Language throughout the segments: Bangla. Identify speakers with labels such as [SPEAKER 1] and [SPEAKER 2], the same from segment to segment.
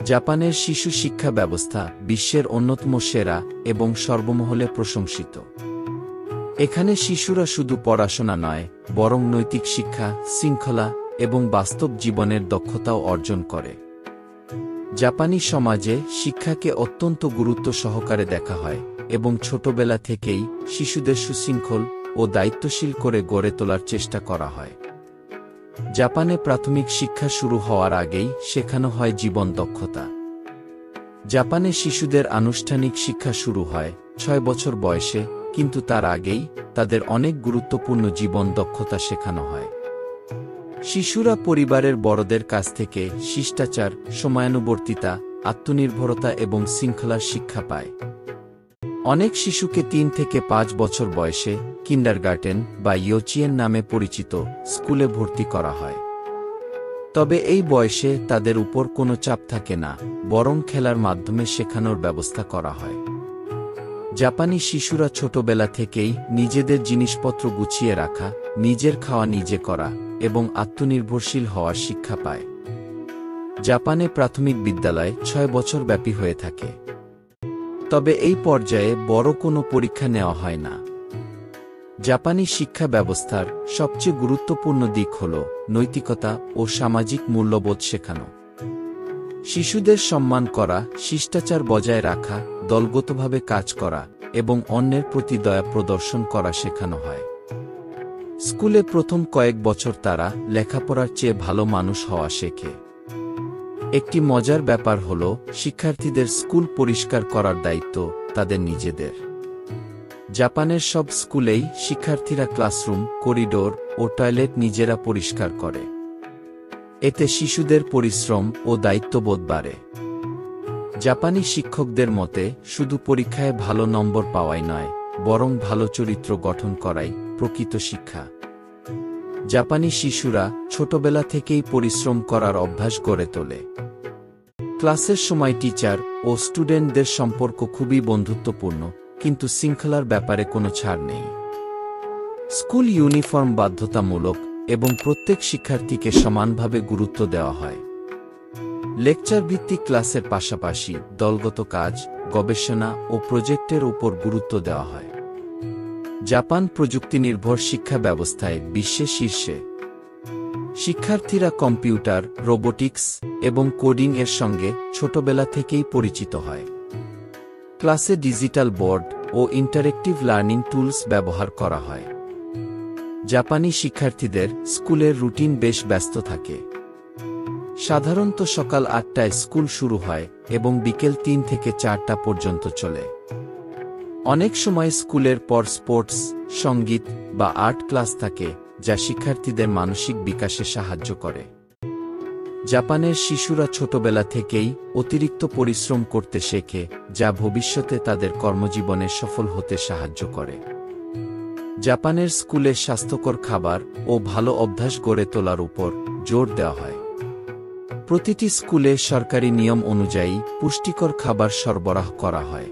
[SPEAKER 1] জাপানের শিশু শিক্ষা ব্যবস্থা বিশ্বের অন্যতম সেরা এবং সর্বমহলে প্রশংসিত। এখানে শিশুরা শুধু পড়াশোনা নয়, বরং নৈতিক শিক্ষা, শৃঙ্খলা এবং বাস্তব জীবনের দক্ষতাও অর্জন করে। জাপানি সমাজে শিক্ষাকে অত্যন্ত গুরুত্ব সহকারে দেখা হয় এবং ছোটবেলা থেকেই শিশুদের সুশৃঙ্খল ও দায়িত্বশীল করে গড়ে তোলার চেষ্টা করা হয়। জাপানে প্রাথমিক শিক্ষা শুরু হওয়ার আগেই শেখানো হয় জীবন দক্ষতা। জাপানে শিশুদের আনুষ্ঠানিক শিক্ষা শুরু হয় 6 বছর বয়সে, কিন্তু তার আগেই তাদের অনেক গুরুত্বপূর্ণ জীবন দক্ষতা শেখানো হয়। শিশুরা পরিবারের বড়দের কাছ থেকে শিষ্টাচার, সময়ানুবর্তিতা, আত্মনির্ভরতা এবং শৃঙ্খলার শিক্ষা পায়। অনেক শিশুকে 3 থেকে 5 বছর বয়সে কিন্ডারগার্টেন বা ইয়োচিয়েন নামে পরিচিত স্কুলে ভর্তি করা হয়। তবে এই বয়সে তাদের উপর কোনো চাপ থাকে না, বরং খেলার মাধ্যমে শেখানোর ব্যবস্থা করা হয়। জাপানি শিশুরা ছোটবেলা থেকেই নিজেদের জিনিসপত্র গুছিয়ে রাখা, নিজের খাওয়া নিজে করা এবং আত্মনির্ভরশীল হওয়ার শিক্ষা পায়। জাপানে প্রাথমিক বিদ্যালয় 6 বছর ব্যাপী হয়ে থাকে। তবে এই পর্যায়ে বড় কোনো পরীক্ষা নেওয়া হয় না। জাপানি শিক্ষা ব্যবস্থার সবচেয়ে গুরুত্বপূর্ণ দিক হল নৈতিকতা ও সামাজিক মূল্যবোধ শেখানো। শিশুদের সম্মান করা, শিষ্টাচার বজায় রাখা, দলগতভাবে কাজ করা এবং অন্যের প্রতি দয়া প্রদর্শন করা শেখানো হয়। স্কুলে প্রথম কয়েক বছর তারা লেখাপড়ার চেয়ে ভালো মানুষ হওয়া শেখে। একটি মজার ব্যাপার হল শিক্ষার্থীদের স্কুল পরিষ্কার করার দায়িত্ব তাদের নিজেদের। জাপানের সব স্কুলেই শিক্ষার্থীরা ক্লাসরুম, করিডোর ও টয়লেট নিজেরা পরিষ্কার করে। এতে শিশুদের পরিশ্রম ও দায়িত্ববোধ বাড়ে। জাপানি শিক্ষকদের মতে শুধু পরীক্ষায় ভালো নম্বর পাওয়াই নয়, বরং ভালো চরিত্র গঠন করাই প্রকৃত শিক্ষা। জাপানি শিশুরা ছোটবেলা থেকেই পরিশ্রম করার অভ্যাস গড়ে তোলে। ক্লাসের সময় টিচার ও স্টুডেন্টদের সম্পর্ক খুবই বন্ধুত্বপূর্ণ, কিন্তু শৃঙ্খলার ব্যাপারে কোনো ছাড় নেই। স্কুল ইউনিফর্ম বাধ্যতামূলক এবং প্রত্যেক শিক্ষার্থীকে সমানভাবে গুরুত্ব দেওয়া হয়। লেকচার ভিত্তিক ক্লাসের পাশাপাশি দলগত কাজ, গবেষণা ও প্রজেক্টের উপর গুরুত্ব দেওয়া হয়। জাপান প্রযুক্তিনির্ভর শিক্ষা ব্যবস্থায় বিশ্বের শীর্ষে। শিক্ষার্থীরা কম্পিউটার, রোবোটিক্স এবং কোডিং এর সঙ্গে ছোটবেলা থেকেই পরিচিত হয়। ক্লাসে ডিজিটাল বোর্ড ও ইন্টারেক্টিভ লার্নিং টুলস ব্যবহার করা হয়। জাপানি শিক্ষার্থীদের স্কুলের রুটিন বেশ ব্যস্ত থাকে। সাধারণত সকাল 8টায় স্কুল শুরু হয় এবং বিকেল 3 থেকে 4টা পর্যন্ত চলে। অনেক সময় স্কুলের পর স্পোর্টস, সঙ্গীত বা আর্ট ক্লাস থাকে, যা শিক্ষার্থীদের মানসিক বিকাশে সাহায্য করে। জাপানের শিশুরা ছোটবেলা থেকেই অতিরিক্ত পরিশ্রম করতে শেখে, যা ভবিষ্যতে তাদের কর্মজীবনে সফল হতে সাহায্য করে। জাপানের স্কুলে স্বাস্থ্যকর খাবার ও ভালো অভ্যাস গড়ে তোলার উপর জোর দেওয়া হয়। প্রতিটি স্কুলে সরকারি নিয়ম অনুযায়ী পুষ্টিকর খাবার সরবরাহ করা হয়।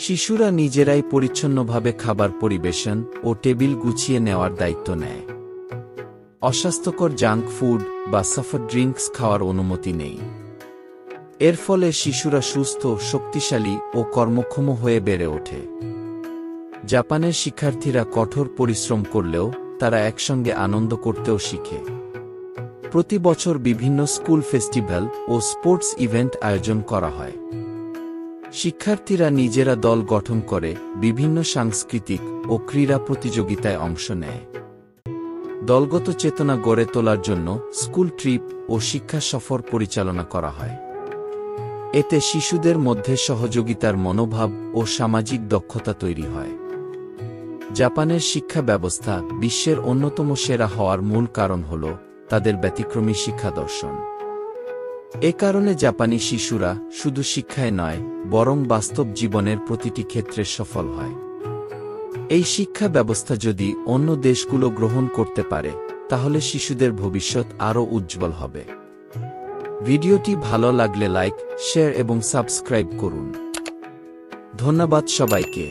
[SPEAKER 1] শিশুরা নিজেরাই পরিচ্ছন্নভাবে খাবার পরিবেশন ও টেবিল গুছিয়ে নেওয়ার দায়িত্ব নেয়। অস্বাস্থ্যকর জাঙ্ক ফুড বা সফট ড্রিঙ্কস খাওয়ার অনুমতি নেই। এর ফলে শিশুরা সুস্থ, শক্তিশালী ও কর্মক্ষম হয়ে বেড়ে ওঠে। জাপানের শিক্ষার্থীরা কঠোর পরিশ্রম করলেও তারা একসঙ্গে আনন্দ করতেও শিখে। প্রতি বছর বিভিন্ন স্কুল ফেস্টিভ্যাল ও স্পোর্টস ইভেন্ট আয়োজন করা হয়। শিক্ষার্থীরা নিজেরা দল গঠন করে বিভিন্ন সাংস্কৃতিক ও ক্রীড়া প্রতিযোগিতায় অংশ নেয়। দলগত চেতনা গড়ে তোলার জন্য স্কুল ট্রিপ ও শিক্ষা সফর পরিচালনা করা হয়। এতে শিশুদের মধ্যে সহযোগিতার মনোভাব ও সামাজিক দক্ষতা তৈরি হয়। জাপানের শিক্ষা ব্যবস্থা বিশ্বের অন্যতম সেরা হওয়ার মূল কারণ হল তাদের ব্যতিক্রমী শিক্ষা দর্শন। এ কারণে জাপানি শিশুরা শুধু শিক্ষায় নয়, বরং বাস্তব জীবনের প্রতিটি ক্ষেত্রে সফল হয়। এই শিক্ষা ব্যবস্থা যদি অন্য দেশগুলো গ্রহণ করতে পারে, তাহলে শিশুদের ভবিষ্যৎ আরও উজ্জ্বল হবে। ভিডিওটি ভালো লাগলে লাইক, শেয়ার এবং সাবস্ক্রাইব করুন। ধন্যবাদ সবাইকে।